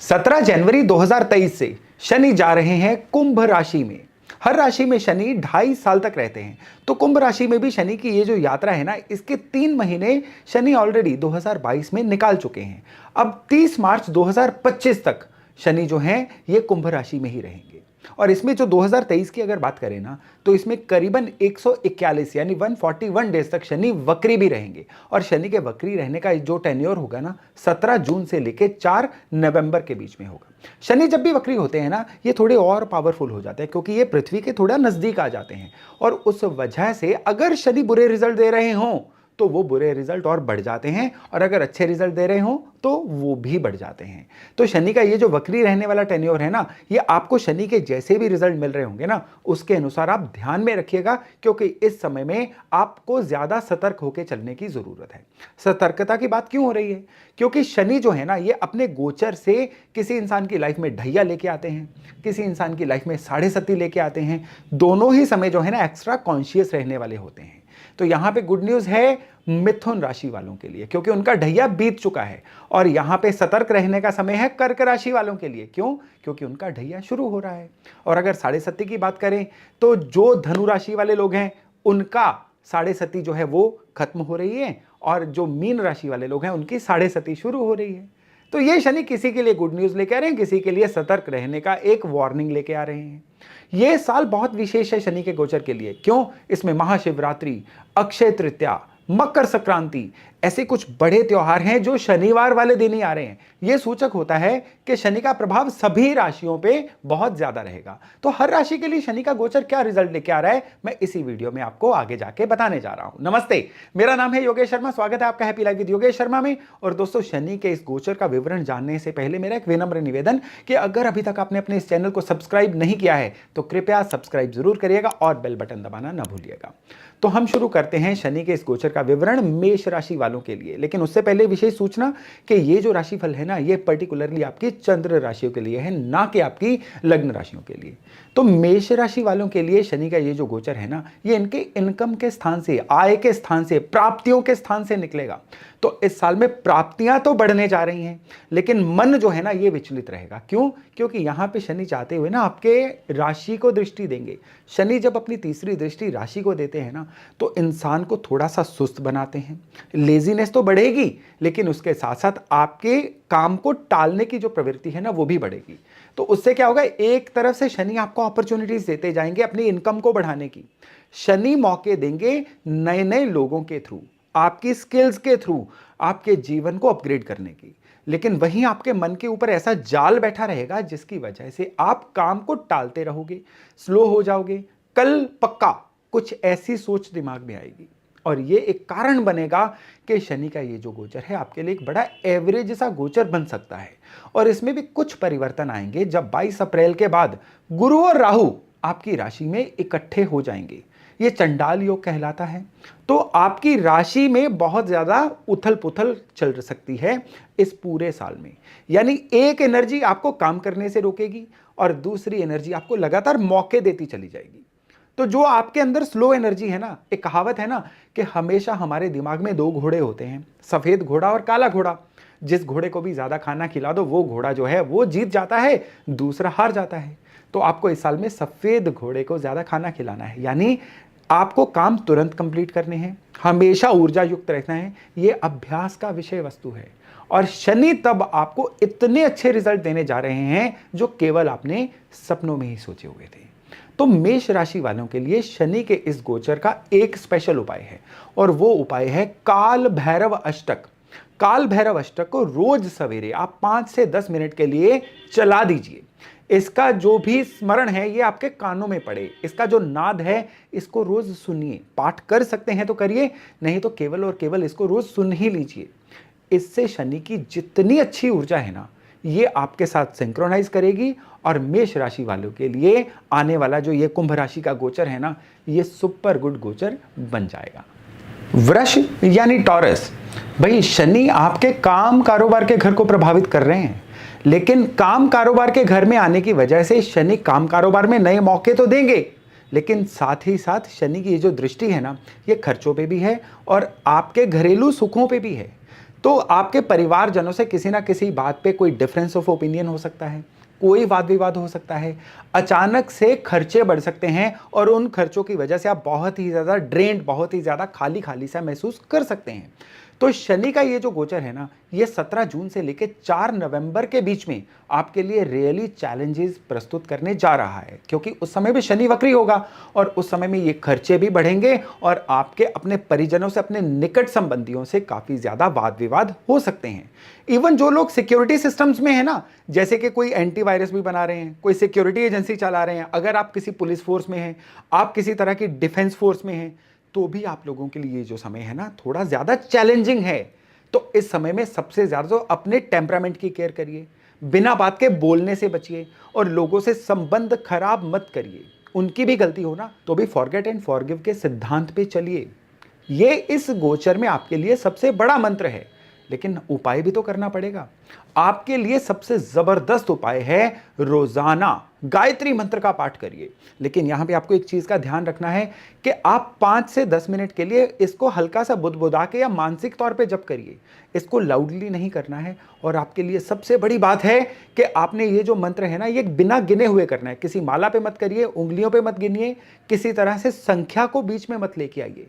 17 जनवरी 2023 से शनि जा रहे हैं कुंभ राशि में। हर राशि में शनि 2.5 साल तक रहते हैं, तो कुंभ राशि में भी शनि की ये जो यात्रा है ना, इसके 3 महीने शनि ऑलरेडी 2022 में निकाल चुके हैं। अब 30 मार्च 2025 तक शनि जो हैं ये कुंभ राशि में ही रहेंगे। और इसमें जो 2023 की अगर बात करें ना, तो इसमें करीबन 141 यानी 141 डेज तक शनि वक्री भी रहेंगे। और शनि के वक्री रहने का जो टेन्योर होगा ना, 17 जून से लेकर 4 नवंबर के बीच में होगा। शनि जब भी वक्री होते हैं ना, ये थोड़े और पावरफुल हो जाते हैं, क्योंकि ये पृथ्वी के थोड़ा नजदीक आ जाते हैं। और उस वजह से अगर शनि बुरे रिजल्ट दे रहे हों तो वो बुरे रिजल्ट और बढ़ जाते हैं, और अगर अच्छे रिजल्ट दे रहे हों तो वो भी बढ़ जाते हैं। तो शनि का ये जो वक्री रहने वाला टेन्योर है ना, ये आपको शनि के जैसे भी रिजल्ट मिल रहे होंगे ना, उसके अनुसार आप ध्यान में रखिएगा, क्योंकि इस समय में आपको ज्यादा सतर्क होकर चलने की जरूरत है। सतर्कता की बात क्यों हो रही है? क्योंकि शनि जो है ना, ये अपने गोचर से किसी इंसान की लाइफ में ढैया लेके आते हैं, किसी इंसान की लाइफ में साढ़े सती लेके आते हैं। दोनों ही समय जो है ना, एक्स्ट्रा कॉन्शियस रहने वाले होते हैं। तो यहां पे गुड न्यूज है मिथुन राशि वालों के लिए, क्योंकि उनका ढैया बीत चुका है। और यहां पे सतर्क रहने का समय है कर्क राशि वालों के लिए। क्यों? क्योंकि उनका ढैया शुरू हो रहा है। और अगर साढ़े सती की बात करें, तो जो धनु राशि वाले लोग हैं, उनका साढ़े सती जो है वो खत्म हो रही है, और जो मीन राशि वाले लोग हैं, उनकी साढ़े सती शुरू हो रही है। तो ये शनि किसी के लिए गुड न्यूज लेके आ रहे हैं, किसी के लिए सतर्क रहने का एक वार्निंग लेके आ रहे हैं। यह साल बहुत विशेष है शनि के गोचर के लिए। क्यों? इसमें महाशिवरात्रि, अक्षय तृतीया, मकर संक्रांति, ऐसे कुछ बड़े त्योहार हैं जो शनिवार वाले दिन ही आ रहे हैं। यह सूचक होता है कि शनि का प्रभाव सभी राशियों पे बहुत ज्यादा रहेगा। तो हर राशि के लिए शनि का गोचर क्या रिजल्ट लेके आ रहा है, मैं इसी वीडियो में आपको आगे जाके बताने जा रहा हूं। नमस्ते, मेरा नाम है योगेश शर्मा। स्वागत है आपका happy life with Yogesh Sharma में। और दोस्तों, शनि के इस गोचर का विवरण जानने से पहले मेरा एक विनम्र निवेदन कि अगर अभी तक आपने अपने इस चैनल को सब्सक्राइब नहीं किया है तो कृपया सब्सक्राइब जरूर करिएगा और बेल बटन दबाना ना भूलिएगा। तो हम शुरू करते हैं शनि के इस गोचर का विवरण मेष राशि वालों के लिए। लेकिन उससे पहले विशेष सूचना कि ये जो राशिफल है ना, ये पर्टिकुलरली आपकी चंद्र राशियों के लिए है, ना कि आपकी लग्न राशियों के लिए। तो मेष राशि वालों के लिए शनि का ये जो गोचर है ना, ये इनके इनकम के स्थान से, आय के स्थान से, प्राप्तियों के स्थान से निकलेगा। तो इस साल में प्राप्तियां तो बढ़ने जा रही हैं, लेकिन मन जो है ना, ये विचलित रहेगा। क्यों? क्योंकि यहां पे शनि चाहते हुए ना आपके राशि को दृष्टि देंगे। शनि जब अपनी तीसरी दृष्टि राशि को देते हैं ना, तो इंसान को थोड़ा सा सुस्त बनाते हैं। लेजीनेस तो बढ़ेगी, लेकिन उसके साथ साथ आपके काम को टालने की जो प्रवृत्ति है ना, वो भी बढ़ेगी। तो उससे क्या होगा? एक तरफ से शनि आपको अपॉर्चुनिटीज देते जाएंगे अपनी इनकम को बढ़ाने की। शनि मौके देंगे नए नए लोगों के थ्रू, आपकी स्किल्स के थ्रू आपके जीवन को अपग्रेड करने की। लेकिन वहीं आपके मन के ऊपर ऐसा जाल बैठा रहेगा जिसकी वजह से आप काम को टालते रहोगे, स्लो हो जाओगे। कल पक्का कुछ ऐसी सोच दिमाग में आएगी, और ये एक कारण बनेगा कि शनि का ये जो गोचर है आपके लिए एक बड़ा एवरेज सा गोचर बन सकता है। और इसमें भी कुछ परिवर्तन आएंगे जब 22 अप्रैल के बाद गुरु और राहु आपकी राशि में इकट्ठे हो जाएंगे। ये चंडाल योग कहलाता है। तो आपकी राशि में बहुत ज्यादा उथल पुथल चल सकती है इस पूरे साल में। यानी एक एनर्जी आपको काम करने से रोकेगी और दूसरी एनर्जी आपको लगातार मौके देती चली जाएगी। तो जो आपके अंदर स्लो एनर्जी है ना, एक कहावत है ना कि हमेशा हमारे दिमाग में 2 घोड़े होते हैं, सफेद घोड़ा और काला घोड़ा। जिस घोड़े को भी ज्यादा खाना खिला दो, वो घोड़ा जो है वो जीत जाता है, दूसरा हार जाता है। तो आपको इस साल में सफेद घोड़े को ज्यादा खाना खिलाना है, यानी आपको काम तुरंत कंप्लीट करने हैं, हमेशा ऊर्जा युक्त रहना है। ये अभ्यास का विषय वस्तु है। और शनि तब आपको इतने अच्छे रिजल्ट देने जा रहे हैं जो केवल आपने सपनों में ही सोचे हुए थे। तो मेष राशि वालों के लिए शनि के इस गोचर का एक स्पेशल उपाय है, और वो उपाय है काल भैरव अष्टक। काल भैरव अष्टक को रोज सवेरे आप 5 से 10 मिनट के लिए चला दीजिए। इसका जो भी स्मरण है ये आपके कानों में पड़े, इसका जो नाद है इसको रोज सुनिए। पाठ कर सकते हैं तो करिए, नहीं तो केवल और केवल इसको रोज सुन ही लीजिए। इससे शनि की जितनी अच्छी ऊर्जा है ना, ये आपके साथ सिंक्रोनाइज करेगी, और मेष राशि वालों के लिए आने वाला जो ये कुंभ राशि का गोचर है ना, ये सुपर गुड गोचर बन जाएगा। वृष यानी टॉरस, भाई शनि आपके काम कारोबार के घर को प्रभावित कर रहे हैं, लेकिन काम कारोबार के घर में आने की वजह से शनि काम कारोबार में नए मौके तो देंगे, लेकिन साथ ही साथ शनि की ये जो दृष्टि है ना, ये खर्चों पे भी है और आपके घरेलू सुखों पे भी है। तो आपके परिवारजनों से किसी ना किसी बात पे कोई डिफरेंस ऑफ ओपिनियन हो सकता है, कोई वाद विवाद हो सकता है, अचानक से खर्चे बढ़ सकते हैं और उन खर्चों की वजह से आप बहुत ही ज़्यादा ड्रेन्ड, बहुत ही ज़्यादा खाली खाली सा महसूस कर सकते हैं। तो शनि का ये जो गोचर है ना, ये 17 जून से लेकर 4 नवंबर के बीच में आपके लिए रियली चैलेंजेस प्रस्तुत करने जा रहा है, क्योंकि उस समय भी शनि वक्री होगा और उस समय में ये खर्चे भी बढ़ेंगे और आपके अपने परिजनों से, अपने निकट संबंधियों से काफ़ी ज़्यादा वाद विवाद हो सकते हैं। इवन जो लोग सिक्योरिटी सिस्टम्स में है ना, जैसे कि कोई एंटीवायरस भी बना रहे हैं, कोई सिक्योरिटी एजेंसी चला रहे हैं, अगर आप किसी पुलिस फोर्स में हैं, आप किसी तरह की डिफेंस फोर्स में हैं, तो भी आप लोगों के लिए ये जो समय है ना, थोड़ा ज़्यादा चैलेंजिंग है। तो इस समय में सबसे ज़्यादा तो अपने टेम्परामेंट की केयर करिए, बिना बात के बोलने से बचिए और लोगों से संबंध खराब मत करिए। उनकी भी गलती हो ना, तो भी फॉरगेट एंड फॉरगिव के सिद्धांत पे चलिए। ये इस गोचर में आपके लिए सबसे बड़ा मंत्र है, लेकिन उपाय भी तो करना पड़ेगा। आपके लिए सबसे जबरदस्त उपाय है रोजाना गायत्री मंत्र का पाठ करिए। लेकिन यहां पे आपको एक चीज का ध्यान रखना है कि आप 5 से 10 मिनट के लिए इसको हल्का सा बुदबुदा के या मानसिक तौर पे जप करिए। इसको लाउडली नहीं करना है। और आपके लिए सबसे बड़ी बात है कि आपने ये जो मंत्र है ना, ये बिना गिने हुए करना है। किसी माला पे मत करिए, उंगलियों पे मत गिनिए, किसी तरह से संख्या को बीच में मत लेके आइए।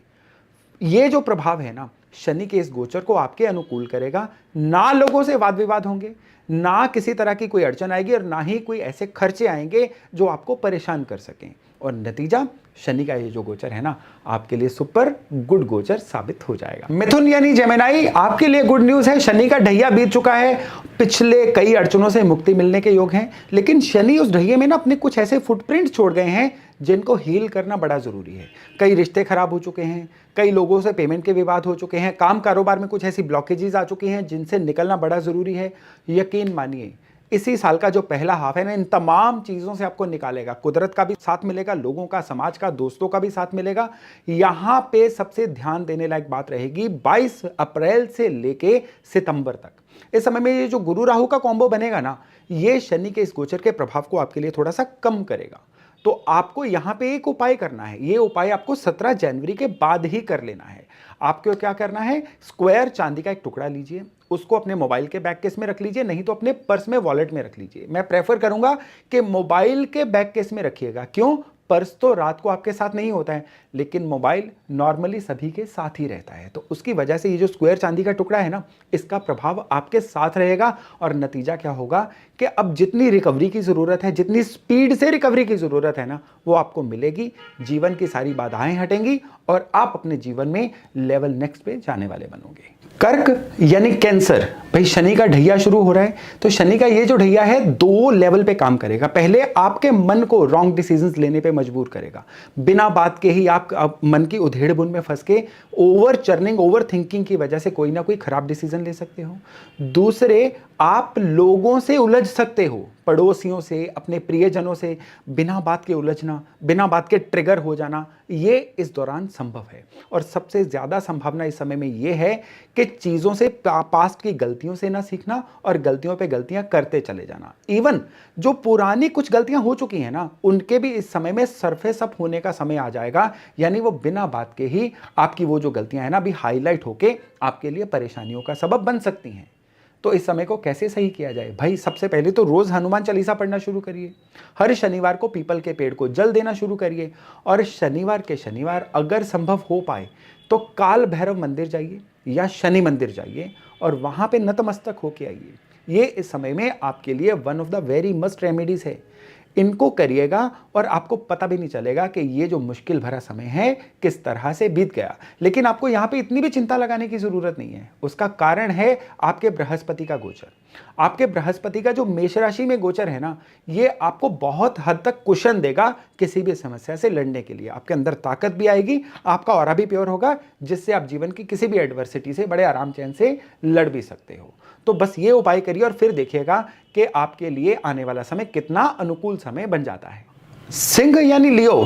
ये जो प्रभाव है ना, शनि के इस गोचर को आपके अनुकूल करेगा। ना लोगों से वाद विवाद होंगे, ना किसी तरह की कोई अड़चन आएगी और ना ही कोई ऐसे खर्चे आएंगे जो आपको परेशान कर सकें। और नतीजा, शनि का ये जो गोचर है ना, आपके लिए सुपर गुड गोचर साबित हो जाएगा। मिथुन यानी जेमिनाई, आपके लिए गुड न्यूज है। शनि का ढैया बीत चुका है, पिछले कई अड़चनों से मुक्ति मिलने के योग हैं। लेकिन शनि उस ढैये में ना अपने कुछ ऐसे फुटप्रिंट छोड़ गए हैं जिनको हील करना बड़ा जरूरी है। कई रिश्ते खराब हो चुके हैं, कई लोगों से पेमेंट के विवाद हो चुके हैं, काम कारोबार में कुछ ऐसी ब्लॉकेजेस आ चुकी हैं जिनसे निकलना बड़ा जरूरी है। यकीन मानिए, इसी साल का जो पहला हाफ है ना, इन तमाम चीजों से आपको निकालेगा। कुदरत का भी साथ मिलेगा, लोगों का, समाज का, दोस्तों का भी साथ मिलेगा। यहां पे सबसे ध्यान देने लायक बात रहेगी 22 अप्रैल से लेके सितंबर तक। इस समय में ये जो गुरु राहु का कॉम्बो बनेगा ना, ये शनि के इस गोचर के प्रभाव को आपके लिए थोड़ा सा कम करेगा। तो आपको यहां पे एक उपाय करना है। ये उपाय आपको 17 जनवरी के बाद ही कर लेना है। आपको क्या करना है, स्क्वायर चांदी का एक टुकड़ा लीजिए, उसको अपने मोबाइल के बैक केस में रख लीजिए, नहीं तो अपने पर्स में, वॉलेट में रख लीजिए। मैं प्रेफर करूंगा कि मोबाइल के बैक केस में रखिएगा। क्यों? पर्स तो रात को आपके साथ नहीं होता है, लेकिन मोबाइल नॉर्मली सभी के साथ ही रहता है। तो उसकी वजह से ये जो स्क्वायर चांदी का टुकड़ा है ना, इसका प्रभाव आपके साथ रहेगा। और नतीजा क्या होगा कि अब जितनी रिकवरी की जरूरत है, जितनी स्पीड से रिकवरी की जरूरत है ना, वो आपको मिलेगी। जीवन की सारी बाधाएं हटेंगी और आप अपने जीवन में लेवल नेक्स्ट पे जाने वाले बनोगे। कर्क यानी कैंसर, भाई शनि का ढैया शुरू हो रहा है। तो शनि का ये जो ढैया है 2 लेवल पे काम करेगा। पहले आपके मन को रॉन्ग डिसीजंस लेने पे मजबूर करेगा। बिना बात के ही आप मन की उधेड़ बुन में फंस के ओवर चर्निंग, ओवर थिंकिंग की वजह से कोई ना कोई खराब डिसीजन ले सकते हो। दूसरे, आप लोगों से उलझ सकते हो, पड़ोसियों से, अपने प्रियजनों से बिना बात के उलझना, बिना बात के ट्रिगर हो जाना, ये इस दौरान संभव है। और सबसे ज्यादा संभावना इस समय में ये है कि चीजों से, पास्ट की गलतियों से ना सीखना और गलतियों पे गलतियां करते चले जाना। इवन जो पुरानी कुछ गलतियां हो चुकी हैं ना, उनके भी इस समय में सरफेस अप होने का समय आ जाएगा। यानी वो बिना बात के ही आपकी वो जो गलतियां हैं ना, अभी हाईलाइट होके आपके लिए परेशानियों का सबब बन सकती हैं। तो इस समय को कैसे सही किया जाए? भाई सबसे पहले तो रोज हनुमान चालीसा पढ़ना शुरू करिए। हर शनिवार को पीपल के पेड़ को जल देना शुरू करिए। और शनिवार के शनिवार अगर संभव हो पाए तो काल भैरव मंदिर जाइए या शनि मंदिर जाइए और वहां पे नतमस्तक होके आइए। ये इस समय में आपके लिए one of the very must remedies है। इनको करिएगा और आपको पता भी नहीं चलेगा कि ये जो मुश्किल भरा समय है किस तरह से बीत गया। लेकिन आपको यहां पे इतनी भी चिंता लगाने की जरूरत नहीं है। उसका कारण है आपके बृहस्पति का गोचर। आपके बृहस्पति का जो मेष राशि में गोचर है ना, ये आपको बहुत हद तक कुशन देगा किसी भी समस्या से लड़ने के लिए। आपके अंदर ताकत भी आएगी, आपका ऑरा भी प्योर होगा, जिससे आप जीवन की किसी भी एडवर्सिटी से बड़े आराम चैन से लड़ भी सकते हो। तो बस ये उपाय करिए और फिर देखिएगा कि आपके लिए आने वाला समय कितना अनुकूल समय बन जाता है। सिंह यानी लियो,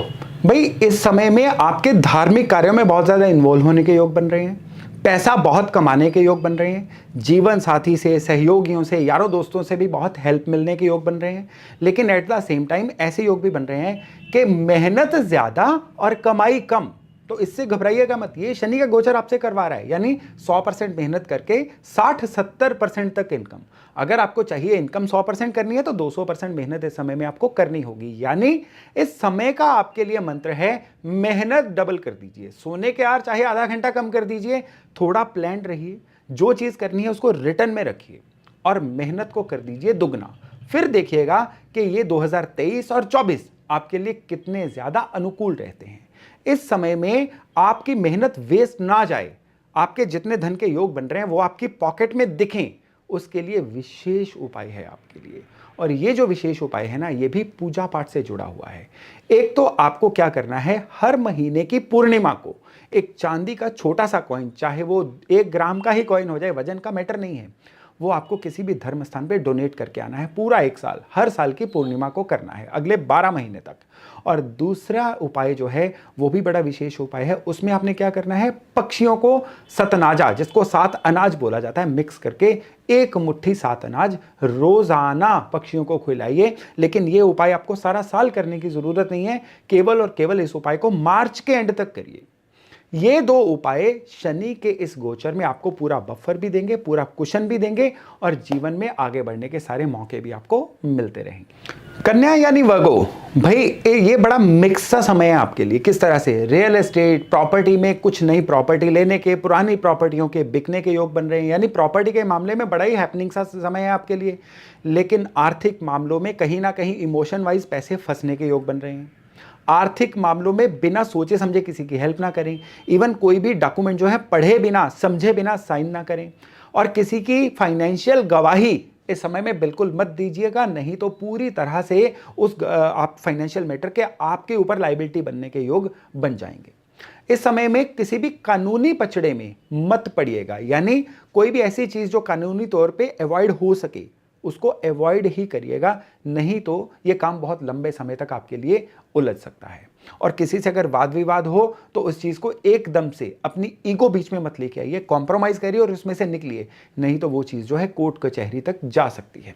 भाई इस समय में आपके धार्मिक कार्यों में बहुत ज्यादा इन्वॉल्व होने के योग बन रहे हैं। पैसा बहुत कमाने के योग बन रहे हैं। जीवन साथी से, सहयोगियों से, यारों दोस्तों से भी बहुत हेल्प मिलने के योग बन रहे हैं। लेकिन एट द सेम टाइम ऐसे योग भी बन रहे हैं कि मेहनत ज्यादा और कमाई कम। तो इससे घबराइएगा मत, ये शनि का गोचर आपसे करवा रहा है, यानी 100% मेहनत करके 60-70% तक इनकम। अगर आपको चाहिए इनकम 100% करनी है तो 200% मेहनत इस समय में आपको करनी होगी। यानी इस समय का आपके लिए मंत्र है मेहनत डबल कर दीजिए। सोने के आर चाहे आधा घंटा कम कर दीजिए, थोड़ा प्लान रहिए, जो चीज करनी है उसको रिटर्न में रखिए और मेहनत को कर दीजिए दुगना। फिर देखिएगा कि ये 2023 और 24 आपके लिए कितने ज्यादा अनुकूल रहते हैं। इस समय में आपकी मेहनत वेस्ट ना जाए, आपके जितने धन के योग बन रहे हैं वो आपकी पॉकेट में दिखें, उसके लिए विशेष उपाय है आपके लिए। और ये जो विशेष उपाय है ना, ये भी पूजा पाठ से जुड़ा हुआ है। एक तो आपको क्या करना है, हर महीने की पूर्णिमा को एक चांदी का छोटा सा कॉइन, चाहे वो 1 ग्राम का ही कॉइन हो जाए, वजन का मैटर नहीं है, वो आपको किसी भी धर्म स्थान पे डोनेट करके आना है। पूरा 1 साल, हर साल की पूर्णिमा को करना है, अगले 12 महीने तक। और दूसरा उपाय जो है वो भी बड़ा विशेष उपाय है। उसमें आपने क्या करना है, पक्षियों को सतनाजा, जिसको 7 अनाज बोला जाता है, मिक्स करके 1 मुट्ठी 7 अनाज रोजाना पक्षियों को खिलाइए। लेकिन ये उपाय आपको सारा साल करने की जरूरत नहीं है, केवल और केवल इस उपाय को मार्च के एंड तक करिए। ये 2 उपाय शनि के इस गोचर में आपको पूरा बफर भी देंगे, पूरा कुशन भी देंगे और जीवन में आगे बढ़ने के सारे मौके भी आपको मिलते रहेंगे। कन्या यानी वर्गो, भाई ये बड़ा मिक्स सा समय है आपके लिए। किस तरह से, रियल एस्टेट प्रॉपर्टी में कुछ नई प्रॉपर्टी लेने के, पुरानी प्रॉपर्टियों के बिकने के योग बन रहे हैं, यानी प्रॉपर्टी के मामले में बड़ा ही हैपनिंग सा समय है आपके लिए। लेकिन आर्थिक मामलों में कहीं ना कहीं इमोशन वाइज पैसे फंसने के योग बन रहे हैं। आर्थिक मामलों में बिना सोचे समझे किसी की हेल्प ना करें, इवन कोई भी डॉक्यूमेंट जो है पढ़े बिना समझे बिना साइन ना करें, और किसी की फाइनेंशियल गवाही इस समय में बिल्कुल मत दीजिएगा, नहीं तो पूरी तरह से उस आप फाइनेंशियल मैटर के आपके ऊपर लायबिलिटी बनने के योग बन जाएंगे। इस समय में किसी भी कानूनी पचड़े में मत पड़िएगा, यानी कोई भी ऐसी चीज जो कानूनी तौर पे अवॉइड हो सके उसको अवॉइड ही करिएगा, नहीं तो ये काम बहुत लंबे समय तक आपके लिए उलझ सकता है। और किसी से अगर वाद विवाद हो तो उस चीज को एकदम से अपनी ईगो बीच में मत लेके आइए, कॉम्प्रोमाइज करिए और उसमें से निकलिए, नहीं तो वो चीज जो है कोर्ट कचहरी तक जा सकती है।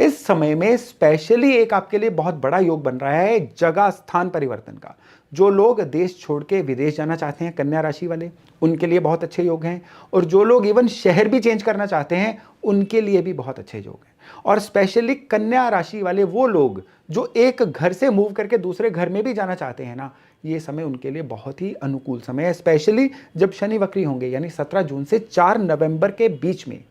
इस समय में स्पेशली एक आपके लिए बहुत बड़ा योग बन रहा है जगह स्थान परिवर्तन का। जो लोग देश छोड़ के विदेश जाना चाहते हैं, कन्या राशि वाले, उनके लिए बहुत अच्छे योग हैं। और जो लोग इवन शहर भी चेंज करना चाहते हैं, उनके लिए भी बहुत अच्छे योग हैं। और स्पेशली कन्या राशि वाले वो लोग जो एक घर से मूव करके दूसरे घर में भी जाना चाहते हैं ना, ये समय उनके लिए बहुत ही अनुकूल समय है, स्पेशली जब शनि वक्री होंगे, यानी 17 जून से 4 नवंबर के बीच में।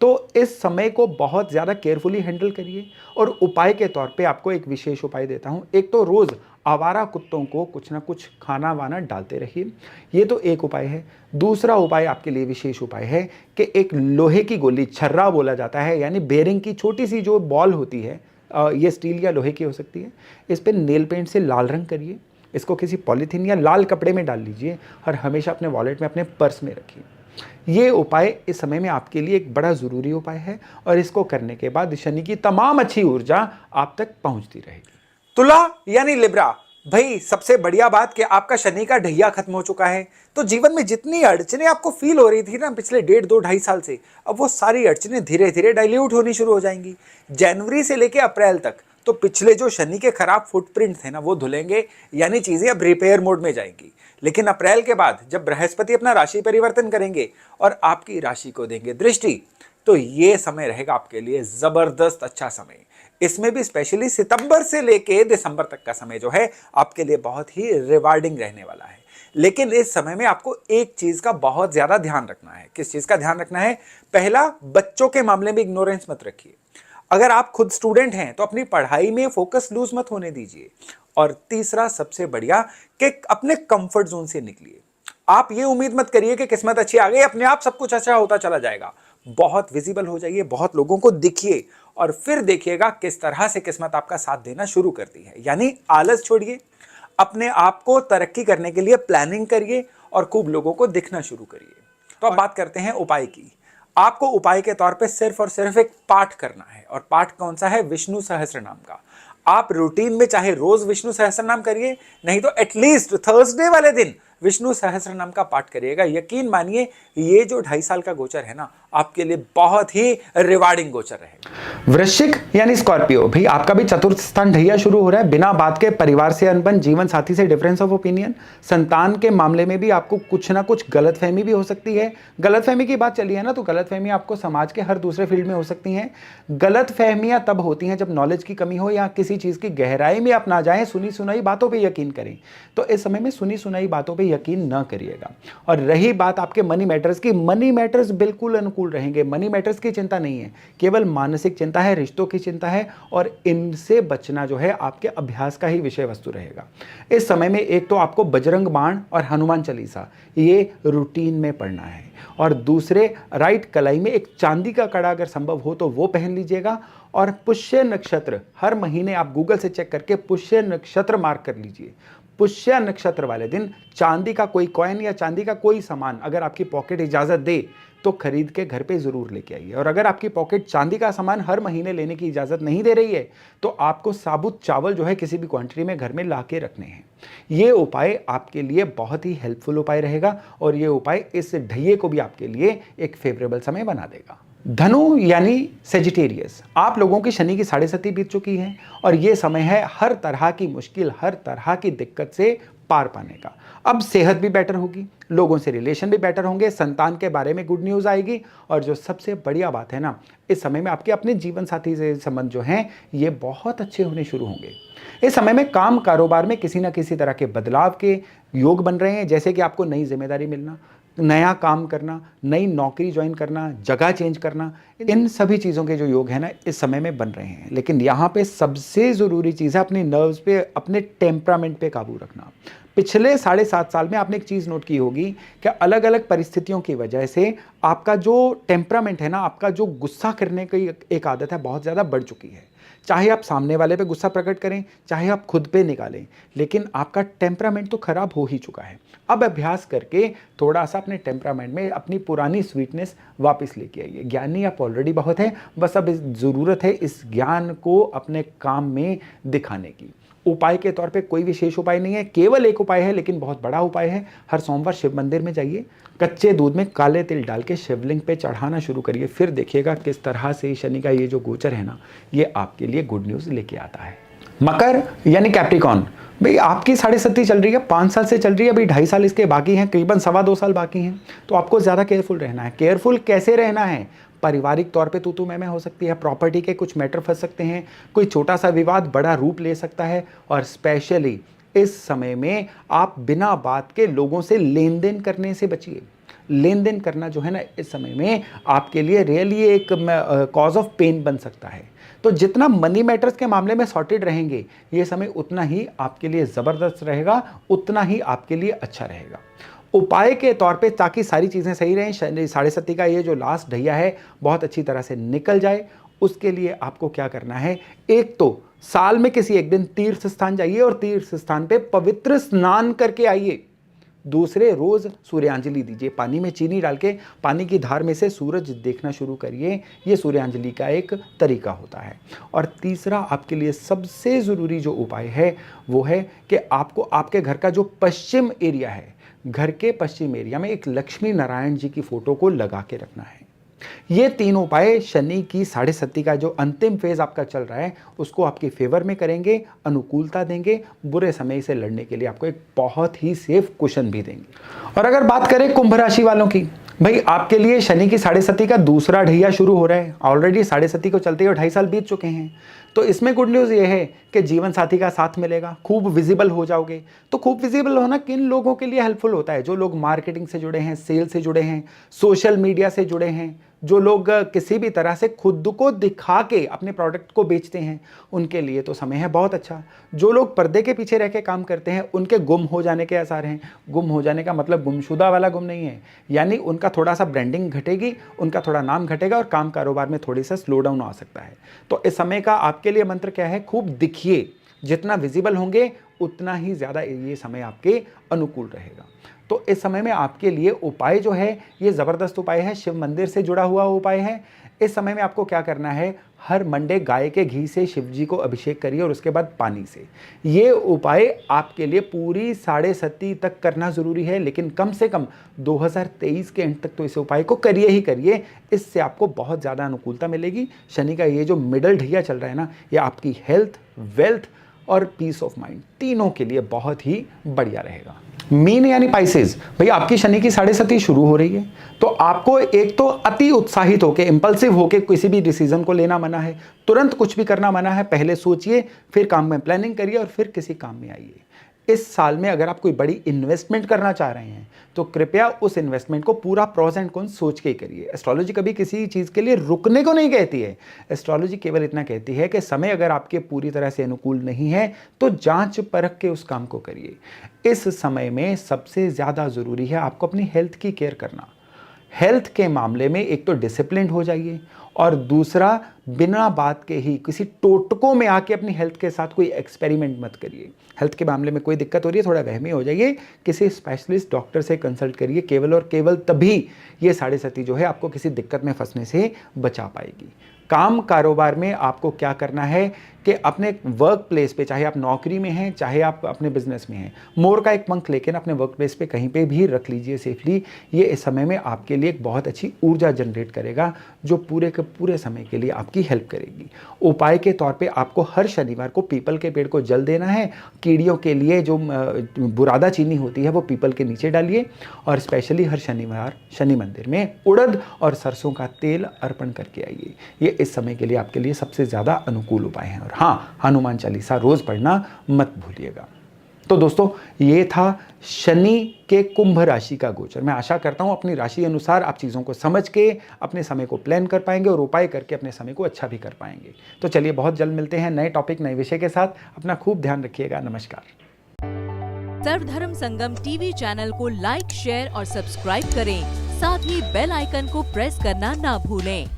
तो इस समय को बहुत ज़्यादा केयरफुली हैंडल करिए। और उपाय के तौर पे आपको एक विशेष उपाय देता हूं। एक तो रोज़ आवारा कुत्तों को कुछ ना कुछ खाना वाना डालते रहिए, ये तो एक उपाय है। दूसरा उपाय आपके लिए विशेष उपाय है कि एक लोहे की गोली, छर्रा बोला जाता है, यानी बेरिंग की छोटी सी जो बॉल होती है, ये स्टील या लोहे की हो सकती है, इस पर नेल पेंट से लाल रंग करिए, इसको किसी पॉलीथीन या लाल कपड़े में डाल लीजिए और हमेशा अपने वॉलेट में, अपने पर्स में रखिए। ये उपाय इस समय में आपके लिए एक बड़ा ज़रूरी उपाय है और इसको करने के बाद शनि की तमाम अच्छी ऊर्जा आप तक पहुंचती रहेगी। तुला यानी लिब्रा, भाई सबसे बढ़िया बात कि आपका शनि का ढैया खत्म हो चुका है, तो जीवन में जितनी अड़चने आपको फील हो रही थी ना पिछले 1.5-2-2.5 साल से, अब वो सारी अड़चने धीरे धीरे डाइल्यूट होनी शुरू हो जाएंगी। जनवरी से लेके अप्रैल तक तो पिछले जो शनि के खराब फुटप्रिंट थे ना वो धुलेंगे, यानी चीजें अब रिपेयर मोड में जाएंगी। लेकिन अप्रैल के बाद जब बृहस्पति अपना राशि परिवर्तन करेंगे और आपकी राशि को देंगे दृष्टि, तो ये समय रहेगा आपके लिए जबरदस्त अच्छा समय। इसमें भी स्पेशली सितंबर से लेके दिसंबर तक का समय जो है आपके लिए बहुत ही रिवार्डिंग रहने वाला है। लेकिन इस समय में आपको एक चीज का बहुत ज्यादा ध्यान रखना है। किस चीज का ध्यान रखना है? पहला, बच्चों के मामले में इग्नोरेंस मत रखिए। अगर आप खुद स्टूडेंट हैं तो अपनी पढ़ाई में फोकस लूज मत होने दीजिए। और तीसरा सबसे बढ़िया कि अपने कंफर्ट जोन से निकलिए। आप ये उम्मीद मत करिए कि किस्मत अच्छी आ गई, अपने आप सब कुछ अच्छा होता चला जाएगा। बहुत विजिबल हो जाइए, बहुत लोगों को दिखिए और फिर देखिएगा किस तरह से किस्मत आपका साथ देना शुरू करती है। यानी आलस छोड़िए, अपने आप को तरक्की करने के लिए प्लानिंग करिए और खूब लोगों को दिखना शुरू करिए। तो अब बात करते हैं उपाय की। आपको उपाय के तौर पे सिर्फ और सिर्फ एक पाठ करना है, और पाठ कौन सा है? विष्णु सहस्त्र नाम का। आप रूटीन में चाहे रोज विष्णु सहस्त्र नाम करिए, नहीं तो एटलीस्ट थर्सडे वाले दिन विष्णु सहस्त्र नाम का पाठ करिएगा। यकीन मानिए ये जो 2.5 साल का गोचर है ना, आपके लिए बहुत ही रिवार्डिंग गोचर रहेगा। वृश्चिक यानी स्कॉर्पियो, भाई आपका भी चतुर्थ स्थान ढैया शुरू हो रहा है। बिना बात के परिवार से अनबन, जीवन साथी से डिफरेंस ऑफ ओपिनियन, संतान के मामले में भी आपको कुछ ना कुछ गलतफहमी भी हो सकती है। गलतफहमी की बात चली है ना, तो गलतफहमी आपको समाज के हर दूसरे फील्ड में हो सकती हैं। गलतफहमियां तब होती हैं जब नॉलेज की कमी हो या किसी चीज की गहराई में आप ना जाएं। सुनी सुनाई बातों पर यकीन करें, तो इस समय में सुनी सुनाई बातों पर यकीन न करिएगा। और रही बात आपके मनी मैटर्स की, मनी मैटर्स बिल्कुल अनुकूल रहेंगे। मनी मैटर्स की चिंता नहीं है, केवल मानसिक चिंता है, रिश्तों की चिंता है, और इनसे बचना जो है आपके अभ्यास का ही विषय वस्तु रहेगा। इस समय में एक तो आपको बजरंग बाण और हनुमान चालीसा ये रूटीन में पढ़ना है, और दूसरे राइट कलाई में एक चांदी का कड़ा अगर संभव हो तो वो पहन लीजिएगा। और पुष्य नक्षत्र हर महीने आप गूगल से चेक करके पुष्य नक्षत्र मार्क कर लीजिए। पुष्य नक्षत्र वाले दिन चांदी का कोई कॉइन या चांदी का कोई सामान अगर आपकी पॉकेट इजाजत दे तो खरीद के घर पे जरूर लेके आइए। और अगर आपकी पॉकेट चांदी का सामान हर महीने लेने की इजाजत नहीं दे रही है तो आपको साबुत चावल जो है किसी भी क्वांटिटी में घर में ला के रखने हैं। ये उपाय आपके लिए बहुत ही हेल्पफुल उपाय रहेगा, और ये उपाय इस ढैये को भी आपके लिए एक फेवरेबल समय बना देगा। धनु यानी सेजिटेरियस, आप लोगों की शनि की 7.5 बीत चुकी है, और ये समय है हर तरह की मुश्किल, हर तरह की दिक्कत से पार पाने का। अब सेहत भी बेटर होगी, लोगों से रिलेशन भी बेटर होंगे, संतान के बारे में गुड न्यूज़ आएगी, और जो सबसे बढ़िया बात है ना, इस समय में आपके अपने जीवन साथी से संबंध जो हैं ये बहुत अच्छे होने शुरू होंगे। इस समय में काम कारोबार में किसी ना किसी तरह के बदलाव के योग बन रहे हैं, जैसे कि आपको नई जिम्मेदारी मिलना, नया काम करना, नई नौकरी ज्वाइन करना, जगह चेंज करना, इन सभी चीज़ों के जो योग है ना इस समय में बन रहे हैं। लेकिन यहाँ पे सबसे ज़रूरी चीज़ है अपनी नर्व्स पे, अपने टेम्परामेंट पे काबू रखना। पिछले 7.5 साल में आपने एक चीज़ नोट की होगी कि अलग अलग परिस्थितियों की वजह से आपका जो टेम्परामेंट है ना, आपका जो गुस्सा करने की एक आदत है बहुत ज़्यादा बढ़ चुकी है। चाहे आप सामने वाले पे गुस्सा प्रकट करें, चाहे आप खुद पे निकालें, लेकिन आपका टेम्परामेंट तो खराब हो ही चुका है। अब अभ्यास करके थोड़ा सा अपने टेम्परामेंट में अपनी पुरानी स्वीटनेस वापस लेके आइए। ज्ञानी आप ऑलरेडी बहुत हैं, बस अब ज़रूरत है इस ज्ञान को अपने काम में दिखाने की। उपाय के तौर पे कोई विशेष उपाय नहीं है, केवल एक उपाय है लेकिन बहुत बड़ा उपाय है। हर सोमवार शिव मंदिर में जाइए, कच्चे दूध में काले तिल डाल के शिवलिंग पे चढ़ाना शुरू करिए, फिर देखिएगा किस तरह से शनि का ये जो गोचर है ना ये आपके लिए गुड न्यूज़ लेके आता है। मकर यानी कैप्रिकॉन, भाई आपकी 7.5 चल रही है, 5 साल से चल रही है, अभी 2.5 साल इसके बाकी हैं, करीबन 2.25 साल बाकी हैं, तो आपको ज़्यादा केयरफुल रहना है। केयरफुल कैसे रहना है? पारिवारिक तौर पे तू मैं हो सकती है, प्रॉपर्टी के कुछ मैटर फंस सकते हैं, कोई छोटा सा विवाद बड़ा रूप ले सकता है, और स्पेशली इस समय में आप बिना बात के लोगों से लेन देन करने से बचिए। लेन देन करना जो है ना इस समय में आपके लिए रियली एक कॉज ऑफ पेन बन सकता है। तो जितना मनी मैटर्स के मामले में सॉर्टेड रहेंगे ये समय उतना ही आपके लिए ज़बरदस्त रहेगा, उतना ही आपके लिए अच्छा रहेगा। उपाय के तौर पे ताकि सारी चीज़ें सही रहें, 7.5 का ये जो लास्ट ढैया है बहुत अच्छी तरह से निकल जाए, उसके लिए आपको क्या करना है? एक तो साल में किसी एक दिन तीर्थ स्थान जाइए और तीर्थ स्थान पे पवित्र स्नान करके आइए। दूसरे रोज सूर्यांजलि दीजिए, पानी में चीनी डाल के पानी की धार में से सूरज देखना शुरू करिए, ये सूर्यांजलि का एक तरीका होता है। और तीसरा आपके लिए सबसे ज़रूरी जो उपाय है वो है कि आपको आपके घर का जो पश्चिम एरिया है, घर के पश्चिम एरिया में एक लक्ष्मी नारायण जी की फोटो को लगा के रखना है। ये 3 उपाय शनि की 7.5 का जो अंतिम फेज आपका चल रहा है उसको आपके फेवर में करेंगे, अनुकूलता देंगे, बुरे समय से लड़ने के लिए आपको एक बहुत ही सेफ कुशन भी देंगे। और अगर बात करें कुंभ राशि वालों की, भाई आपके लिए शनि की 7.5 का दूसरा ढैया शुरू हो रहा है। ऑलरेडी 7.5 को चलते हुए 2.5 साल बीत चुके हैं। तो इसमें गुड न्यूज़ ये है कि जीवन साथी का साथ मिलेगा, खूब विजिबल हो जाओगे। तो खूब विजिबल होना किन लोगों के लिए हेल्पफुल होता है? जो लोग मार्केटिंग से जुड़े हैं, सेल से जुड़े हैं, सोशल मीडिया से जुड़े हैं, जो लोग किसी भी तरह से खुद को दिखा के अपने प्रोडक्ट को बेचते हैं, उनके लिए तो समय है बहुत अच्छा। जो लोग पर्दे के पीछे रह के काम करते हैं उनके गुम हो जाने के आसार हैं। गुम हो जाने का मतलब गुमशुदा वाला गुम नहीं है, यानी उनका थोड़ा सा ब्रांडिंग घटेगी, उनका थोड़ा नाम घटेगा और काम कारोबार में थोड़ी सा स्लो डाउन आ सकता है। तो इस समय का आपके लिए मंत्र क्या है? खूब दिखिए, जितना विजिबल होंगे उतना ही ज़्यादा ये समय आपके अनुकूल रहेगा। तो इस समय में आपके लिए उपाय जो है ये ज़बरदस्त उपाय है, शिव मंदिर से जुड़ा हुआ उपाय है। इस समय में आपको क्या करना है? हर मंडे गाय के घी से शिव जी को अभिषेक करिए और उसके बाद पानी से। ये उपाय आपके लिए पूरी 7.5 तक करना ज़रूरी है, लेकिन कम से कम 2023 के एंड तक तो इस उपाय को करिए ही करिए। इससे आपको बहुत ज़्यादा अनुकूलता मिलेगी। शनि का ये जो मिडल ढैया चल रहा है ना, ये आपकी हेल्थ, वेल्थ और पीस ऑफ माइंड तीनों के लिए बहुत ही बढ़िया रहेगा। मीन यानी पाइसेस, भैया आपकी शनि की 7.5 शुरू हो रही है, तो आपको एक तो अति उत्साहित होके, इंपल्सिव होके किसी भी डिसीजन को लेना मना है, तुरंत कुछ भी करना मना है। पहले सोचिए, फिर काम में प्लानिंग करिए और फिर किसी काम में आइए। इस साल में अगर आप कोई बड़ी इन्वेस्टमेंट करना चाह रहे हैं तो कृपया उस इन्वेस्टमेंट को पूरा प्रोस एंड कॉन्स सोच के ही करिए। एस्ट्रोलॉजी कभी किसी चीज़ के लिए रुकने को नहीं कहती है। एस्ट्रोलॉजी केवल इतना कहती है कि समय अगर आपके पूरी तरह से अनुकूल नहीं है तो जांच परख के उस काम को करिए। इस समय में सबसे ज़्यादा ज़रूरी है आपको अपनी हेल्थ की केयर करना। हेल्थ के मामले में एक तो डिसिप्लिन हो जाइए और दूसरा बिना बात के ही किसी टोटकों में आके अपनी हेल्थ के साथ कोई एक्सपेरिमेंट मत करिए। हेल्थ के मामले में कोई दिक्कत हो रही है, थोड़ा वहमी हो जाइए, किसी स्पेशलिस्ट डॉक्टर से कंसल्ट करिए। केवल और केवल तभी ये 7.5 जो है आपको किसी दिक्कत में फंसने से बचा पाएगी। काम कारोबार में आपको क्या करना है कि अपने वर्क प्लेस पे, चाहे आप नौकरी में हैं चाहे आप अपने बिजनेस में हैं, मोर का एक पंख लेकर अपने वर्क प्लेस पे कहीं पे भी रख लीजिए सेफली। ये इस समय में आपके लिए एक बहुत अच्छी ऊर्जा जनरेट करेगा जो पूरे के पूरे समय के लिए आपकी हेल्प करेगी। उपाय के तौर पे आपको हर शनिवार को पीपल के पेड़ को जल देना है। कीड़ियों के लिए जो बुरादा चीनी होती है वो पीपल के नीचे डालिए और स्पेशली हर शनिवार शनि मंदिर में उड़द और सरसों का तेल अर्पण करके आइए। ये इस समय के लिए आपके लिए सबसे ज़्यादा अनुकूल उपाय हैं। और हाँ, हनुमान चालीसा रोज़ पढ़ना मत भूलिएगा। तो दोस्तों, ये था शनि के कुंभ राशि का गोचर। मैं आशा करता हूँ अपनी राशि अनुसार आप चीज़ों को समझ के अपने समय को प्लान कर पाएंगे और उपाय करके अपने समय को अच्छा भी कर पाएंगे। तो चलिए, बहुत जल्द मिलते हैं नए टॉपिक, नए विषय के साथ। अपना खूब ध्यान रखिएगा। नमस्कार। सर्वधर्म संगम टीवी चैनल को लाइक, शेयर और सब्सक्राइब करें। साथ ही बेल आइकन को प्रेस करना ना भूलें।